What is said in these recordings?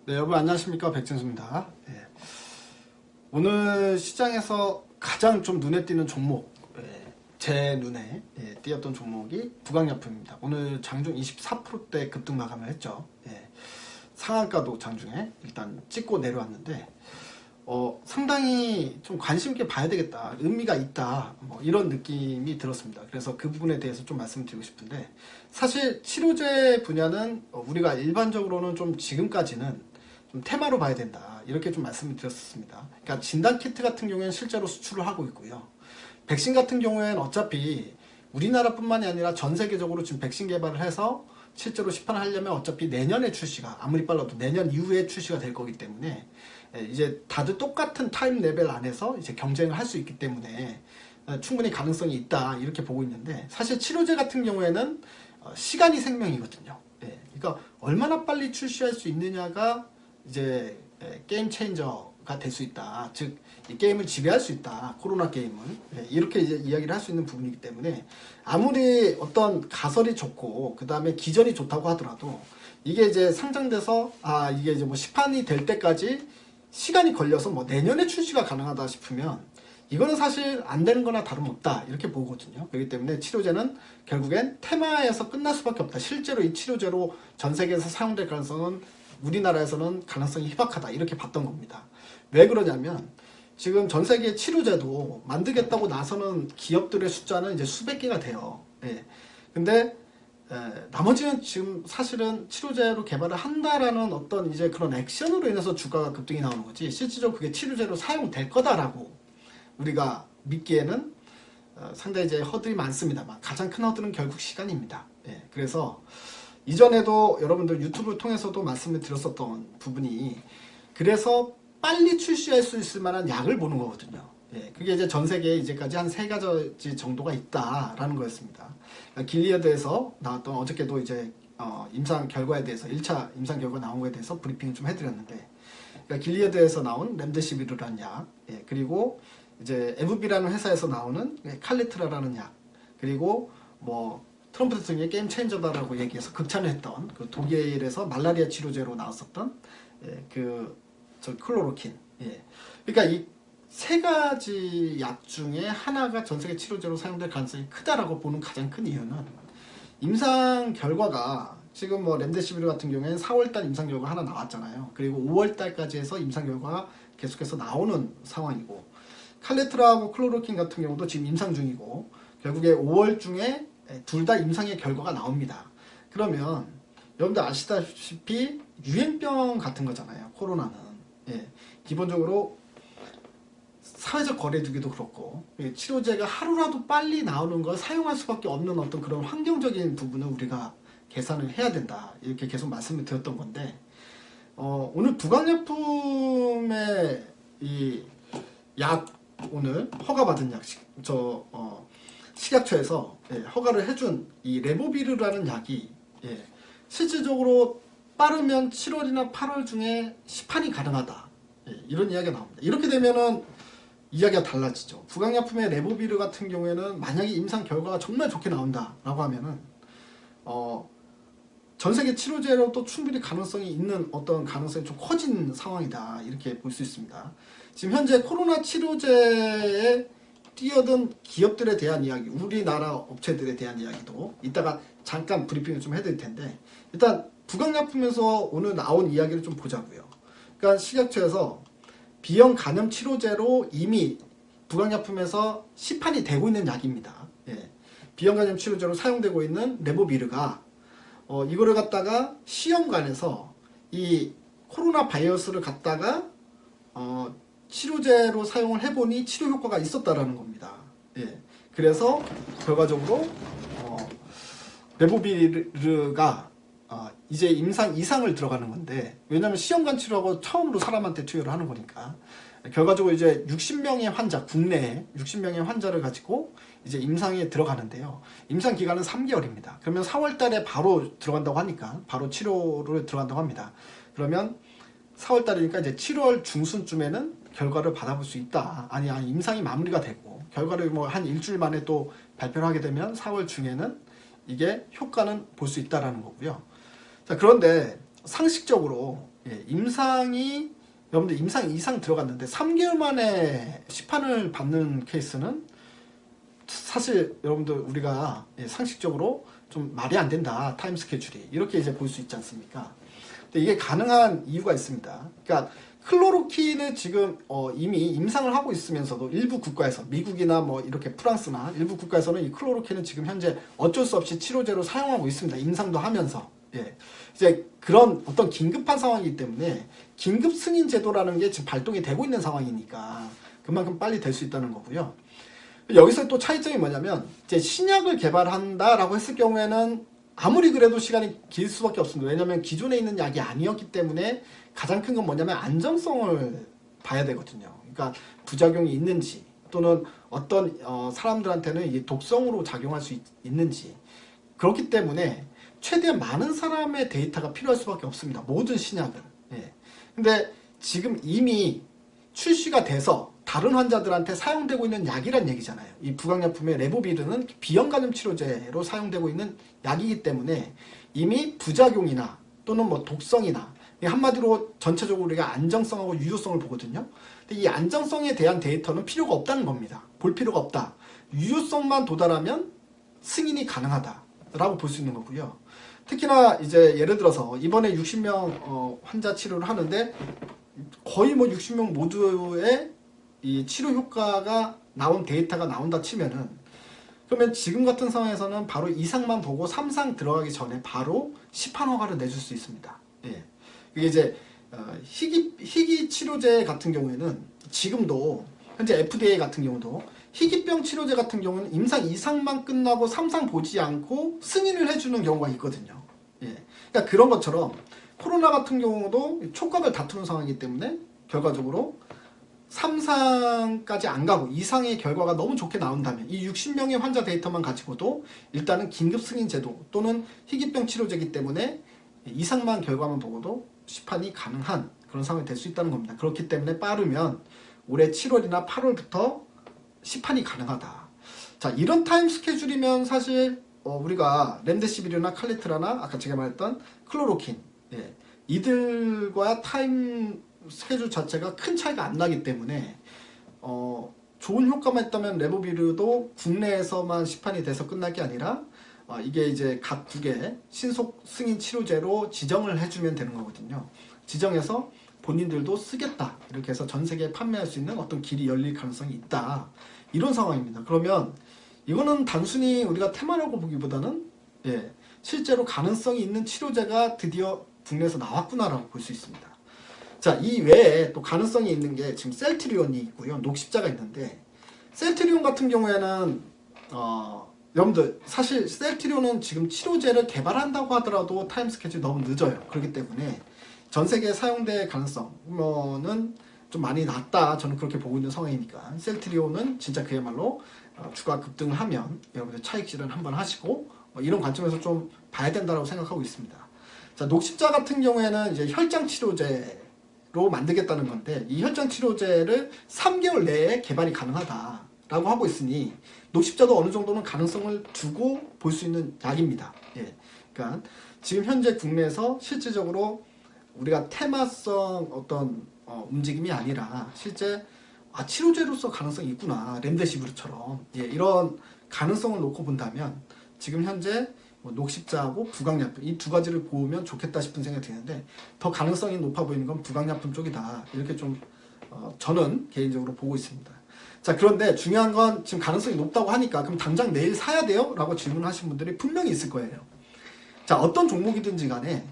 네, 여러분 안녕하십니까, 백진수입니다. 오늘 시장에서 가장 좀 눈에 띄는 종목, 제 눈에 띄었던 종목이 부강약품입니다. 오늘 장중 24%대 급등 마감을 했죠. 상한가도 장중에 일단 찍고 내려왔는데 상당히 좀 관심 있게 봐야 되겠다, 의미가 있다, 뭐 이런 느낌이 들었습니다. 그래서 그 부분에 대해서 좀 말씀드리고 싶은데, 사실 치료제 분야는 우리가 일반적으로는 좀 지금까지는 좀 테마로 봐야 된다, 이렇게 좀 말씀을 드렸습니다. 그러니까 진단키트 같은 경우에는 실제로 수출을 하고 있고요. 백신 같은 경우에는 어차피 우리나라뿐만이 아니라 전 세계적으로 지금 백신 개발을 해서 실제로 시판하려면 어차피 내년에 출시가, 아무리 빨라도 내년 이후에 출시가 될 거기 때문에 이제 다들 똑같은 타임 레벨 안에서 이제 경쟁을 할 수 있기 때문에 충분히 가능성이 있다, 이렇게 보고 있는데, 사실 치료제 같은 경우에는 시간이 생명이거든요. 그러니까 얼마나 빨리 출시할 수 있느냐가 이제 게임 체인저가 될 수 있다, 즉 이 게임을 지배할 수 있다, 코로나 게임을, 이렇게 이제 이야기를 할 수 있는 부분이기 때문에, 아무리 어떤 가설이 좋고 그 다음에 기전이 좋다고 하더라도 이게 이제 상장돼서 이게 이제 뭐 시판이 될 때까지 시간이 걸려서 뭐 내년에 출시가 가능하다 싶으면 이거는 사실 안 되는 거나 다름없다, 이렇게 보거든요. 그렇기 때문에 치료제는 결국엔 테마에서 끝날 수밖에 없다. 실제로 이 치료제로 전 세계에서 사용될 가능성은, 우리나라에서는 가능성이 희박하다, 이렇게 봤던 겁니다. 왜 그러냐면 지금 전 세계 치료제도 만들겠다고 나서는 기업들의 숫자는 이제 수백 개가 돼요. 근데 나머지는 지금 사실은 치료제로 개발을 한다라는 어떤 이제 그런 액션으로 인해서 주가가 급등이 나오는 거지, 실질적으로 그게 치료제로 사용될 거다라고 우리가 믿기에는 상당히 이제 허들이 많습니다만, 가장 큰 허들은 결국 시간입니다. 그래서 이전에도 여러분들 유튜브를 통해서도 말씀을 드렸었던 부분이, 그래서 빨리 출시할 수 있을 만한 약을 보는 거거든요. 그게 이제 전 세계에 이제까지 한 3가지 정도가 있다라는 거였습니다. 그러니까 길리어드에서 나왔던, 어저께도 이제 임상 결과에 대해서 1차 임상 결과 나온 거에 대해서 브리핑을 좀 해드렸는데, 그러니까 길리어드에서 나온 렘데시비르라는 약, 그리고 이제 에브비라는 회사에서 나오는 칼리트라라는 약, 그리고 뭐 트럼프 대통령의 게임 체인저다라고 얘기해서 극찬을 했던 그 독일에서 말라리아 치료제로 나왔었던 클로로킨. 그러니까 이 3가지 약 중에 하나가 전 세계 치료제로 사용될 가능성이 크다라고 보는 가장 큰 이유는, 임상 결과가 지금 뭐 렘데시비르 같은 경우에는 4월달 임상 결과 하나 나왔잖아요. 그리고 5월달까지 해서 임상 결과가 계속해서 나오는 상황이고, 칼레트라하고 클로로킨 같은 경우도 지금 임상 중이고, 결국에 5월 중에 둘 다 임상의 결과가 나옵니다. 그러면 여러분들 아시다시피 유행병 같은 거잖아요, 코로나는. 기본적으로 사회적 거리두기도 그렇고, 치료제가 하루라도 빨리 나오는 걸 사용할 수밖에 없는 어떤 그런 환경적인 부분을 우리가 계산을 해야 된다, 이렇게 계속 말씀을 드렸던 건데, 오늘 부강약품의 이 약, 오늘 허가받은 약, 식약처에서 허가를 해준 이 레보비르라는 약이 실질적으로 빠르면 7월이나 8월 중에 시판이 가능하다, 이런 이야기가 나옵니다. 이렇게 되면은 이야기가 달라지죠. 부강약품의 레보비르 같은 경우에는 만약에 임상 결과가 정말 좋게 나온다라고 하면은 전 세계 치료제로도 충분히 가능성이 있는, 어떤 가능성이 좀 커진 상황이다, 이렇게 볼 수 있습니다. 지금 현재 코로나 치료제에 뛰어든 기업들에 대한 이야기, 우리나라 업체들에 대한 이야기도 이따가 잠깐 브리핑을 좀 해드릴 텐데, 일단 부강약품에서 오늘 나온 이야기를 좀 보자고요. 그러니까 식약처에서 비형 간염 치료제로 이미 부강약품에서 시판이 되고 있는 약입니다. 비형 간염 치료제로 사용되고 있는 레보비르가 이거를 갖다가 시험관에서 이 코로나 바이러스를 갖다가 치료제로 사용을 해보니 치료 효과가 있었다라는 겁니다. 그래서 결과적으로 레보비르가 이제 임상 2상을 들어가는 건데, 왜냐면 시험관 치료하고 처음으로 사람한테 투여를 하는 거니까, 결과적으로 이제 60명의 환자, 국내에 60명의 환자를 가지고 이제 임상에 들어가는데요. 임상 기간은 3개월입니다. 그러면 4월 달에 바로 들어간다고 하니까, 바로 치료를 들어간다고 합니다. 그러면 4월 달이니까 이제 7월 중순쯤에는 결과를 받아볼 수 있다. 아니, 임상이 마무리가 되고 결과를 뭐 한 일주일 만에 또 발표를 하게 되면 4월 중에는 이게 효과는 볼 수 있다라는 거고요. 자, 그런데 상식적으로 예, 임상이 여러분들 임상 이상 들어갔는데 3개월 만에 시판을 받는 케이스는 사실 여러분들 우리가 예, 상식적으로 좀 말이 안 된다. 타임 스케줄이 이렇게 이제 볼 수 있지 않습니까? 근데 이게 가능한 이유가 있습니다. 그러니까 클로로킨을 지금 이미 임상을 하고 있으면서도 일부 국가에서 미국이나 뭐 이렇게 프랑스나 일부 국가에서는 이 클로로킨은 지금 현재 어쩔 수 없이 치료제로 사용하고 있습니다. 임상도 하면서. 예. 이제 그런 어떤 긴급한 상황이기 때문에 긴급 승인 제도라는 게 지금 발동이 되고 있는 상황이니까 그만큼 빨리 될 수 있다는 거고요. 여기서 또 차이점이 뭐냐면 이제 신약을 개발한다라고 했을 경우에는 아무리 그래도 시간이 길 수밖에 없습니다. 왜냐하면 기존에 있는 약이 아니었기 때문에 가장 큰 건 뭐냐면 안정성을 봐야 되거든요. 그러니까 부작용이 있는지 또는 어떤 사람들한테는 이게 독성으로 작용할 수 있는지 그렇기 때문에 최대한 많은 사람의 데이터가 필요할 수밖에 없습니다. 모든 신약은. 예. 근데 지금 이미 출시가 돼서 다른 환자들한테 사용되고 있는 약이란 얘기잖아요. 이 부강약품의 레보비르는 비형 간염 치료제로 사용되고 있는 약이기 때문에 이미 부작용이나 또는 뭐 독성이나 한마디로 전체적으로 우리가 안정성하고 유효성을 보거든요. 근데 이 안정성에 대한 데이터는 필요가 없다는 겁니다. 볼 필요가 없다. 유효성만 도달하면 승인이 가능하다라고 볼 수 있는 거고요. 특히나 이제 예를 들어서 이번에 60명 환자 치료를 하는데 거의 뭐 60명 모두의 이 치료 효과가 나온 데이터가 나온다 치면은 그러면 지금 같은 상황에서는 바로 이상만 보고 3상 들어가기 전에 바로 시판 허가를 내줄 수 있습니다. 예. 이게 이제 희귀 치료제 같은 경우에는 지금도 현재 FDA 같은 경우도 희귀병 치료제 같은 경우는 임상 2상만 끝나고 3상 보지 않고 승인을 해주는 경우가 있거든요. 예. 그러니까 그런 것처럼 코로나 같은 경우도 촉각을 다투는 상황이기 때문에 결과적으로 3상까지 안 가고 2상의 결과가 너무 좋게 나온다면 이 60명의 환자 데이터만 가지고도 일단은 긴급 승인 제도 또는 희귀병 치료제이기 때문에 2상만 결과만 보고도 시판이 가능한 그런 상황이 될 수 있다는 겁니다. 그렇기 때문에 빠르면 올해 7월이나 8월부터 시판이 가능하다. 자, 이런 타임 스케줄이면 사실 우리가 렘데시비르나 칼리트라나 아까 제가 말했던 클로로킨 예, 이들과 타임 스케줄 자체가 큰 차이가 안 나기 때문에 좋은 효과만 있다면 레보비르도 국내에서만 시판이 돼서 끝날 게 아니라 이게 이제 각 국에 신속 승인 치료제로 지정을 해주면 되는 거거든요. 지정해서 본인들도 쓰겠다 이렇게 해서 전 세계에 판매할 수 있는 어떤 길이 열릴 가능성이 있다 이런 상황입니다. 그러면 이거는 단순히 우리가 테마라고 보기보다는 예, 실제로 가능성이 있는 치료제가 드디어 국내에서 나왔구나라고 볼 수 있습니다. 자, 이 외에 또 가능성이 있는 게 지금 셀트리온이 있고요. 녹십자가 있는데 셀트리온 같은 경우에는 여러분들 사실 셀트리온은 지금 치료제를 개발한다고 하더라도 타임 스케줄이 너무 늦어요. 그렇기 때문에 전 세계에 사용될 가능성은 좀 많이 낮다. 저는 그렇게 보고 있는 상황이니까 셀트리온은 진짜 그야말로 주가 급등을 하면 여러분들 차익 실현 한번 하시고 이런 관점에서 좀 봐야 된다고 생각하고 있습니다. 자, 녹십자 같은 경우에는 이제 혈장 치료제로 만들겠다는 건데 이 혈장 치료제를 3개월 내에 개발이 가능하다라고 하고 있으니 녹십자도 어느 정도는 가능성을 두고 볼 수 있는 약입니다. 예. 그러니까 지금 현재 국내에서 실질적으로 우리가 테마성 어떤 움직임이 아니라 실제 치료제로서 가능성이 있구나 렘데시비르처럼 예, 이런 가능성을 놓고 본다면 지금 현재 녹십자하고 부강약품 이 두 가지를 보면 좋겠다 싶은 생각이 드는데 더 가능성이 높아 보이는 건 부강약품 쪽이다 이렇게 좀 저는 개인적으로 보고 있습니다. 자, 그런데 중요한 건 지금 가능성이 높다고 하니까 그럼 당장 내일 사야 돼요? 라고 질문하신 분들이 분명히 있을 거예요. 자, 어떤 종목이든지 간에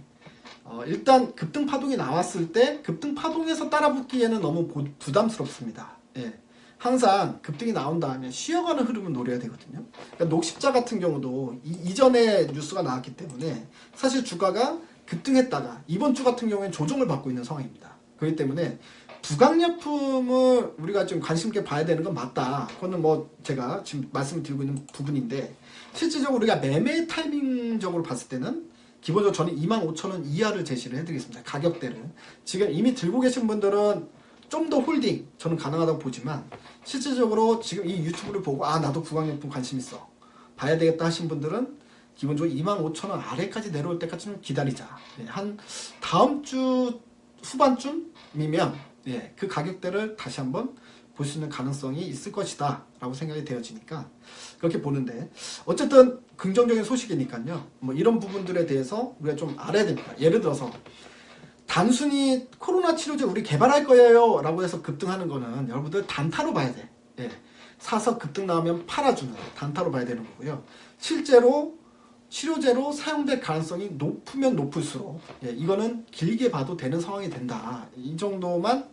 일단 급등 파동이 나왔을 때 급등 파동에서 따라붙기에는 너무 부담스럽습니다. 예. 항상 급등이 나온다 하면 쉬어가는 흐름을 노려야 되거든요. 그러니까 녹십자 같은 경우도 이전에 뉴스가 나왔기 때문에 사실 주가가 급등했다가 이번 주 같은 경우에는 조정을 받고 있는 상황입니다. 그렇기 때문에 부강약품을 우리가 좀 관심 있게 봐야 되는 건 맞다. 그거는 뭐 제가 지금 말씀을 드리고 있는 부분인데 실질적으로 우리가 매매 타이밍적으로 봤을 때는 기본적으로 저는 25,000원 이하를 제시를 해드리겠습니다. 가격대를. 지금 이미 들고 계신 분들은 좀 더 홀딩 저는 가능하다고 보지만 실질적으로 지금 이 유튜브를 보고 나도 부강약품 관심 있어 봐야 되겠다 하신 분들은 기본적으로 25,000원 아래까지 내려올 때까지 좀 기다리자. 한 다음 주 후반쯤이면 예, 그 가격대를 다시 한번 볼 수 있는 가능성이 있을 것이다 라고 생각이 되어지니까 그렇게 보는데, 어쨌든 긍정적인 소식이니까요, 뭐 이런 부분들에 대해서 우리가 좀 알아야 됩니다. 예를 들어서 단순히 코로나 치료제 우리 개발할 거예요 라고 해서 급등하는 거는 여러분들 단타로 봐야 돼. 예, 사서 급등 나오면 팔아주는 단타로 봐야 되는 거고요. 실제로 치료제로 사용될 가능성이 높으면 높을수록 예, 이거는 길게 봐도 되는 상황이 된다. 이 정도만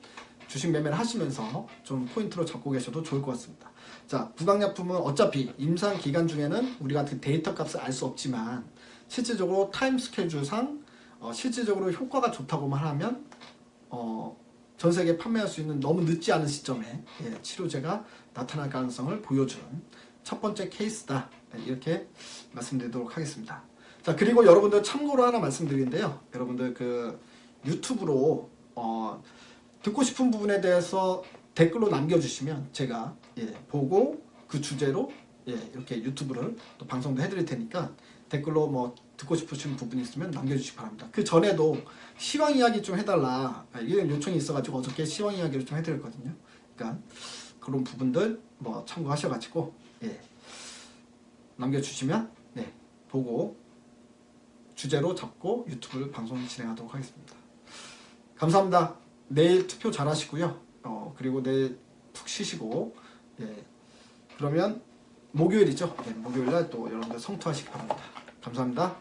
주식 매매를 하시면서 좀 포인트로 잡고 계셔도 좋을 것 같습니다. 자, 구강약품은 어차피 임상 기간 중에는 우리가 그 데이터 값을 알 수 없지만 실질적으로 타임 스케줄상 실질적으로 효과가 좋다고만 하면 전 세계에 판매할 수 있는 너무 늦지 않은 시점에 예, 치료제가 나타날 가능성을 보여주는 첫 번째 케이스다. 이렇게 말씀드리도록 하겠습니다. 자, 그리고 여러분들 참고로 하나 말씀드리는데요. 여러분들 그 유튜브로 듣고 싶은 부분에 대해서 댓글로 남겨주시면 제가 예, 보고 그 주제로 예, 이렇게 유튜브를 또 방송도 해드릴 테니까 댓글로 뭐 듣고 싶으신 부분이 있으면 남겨주시기 바랍니다. 그 전에도 시황 이야기 좀 해달라 이런 요청이 있어가지고 어저께 시황 이야기를 좀 해드렸거든요. 그러니까 그런 부분들 뭐 참고하셔가지고 예, 남겨주시면 네, 보고 주제로 잡고 유튜브 방송 진행하도록 하겠습니다. 감사합니다. 내일 투표 잘 하시고요. 그리고 내일 푹 쉬시고 예, 그러면 목요일이죠. 네, 목요일날 또 여러분들 성투하시기 바랍니다. 감사합니다.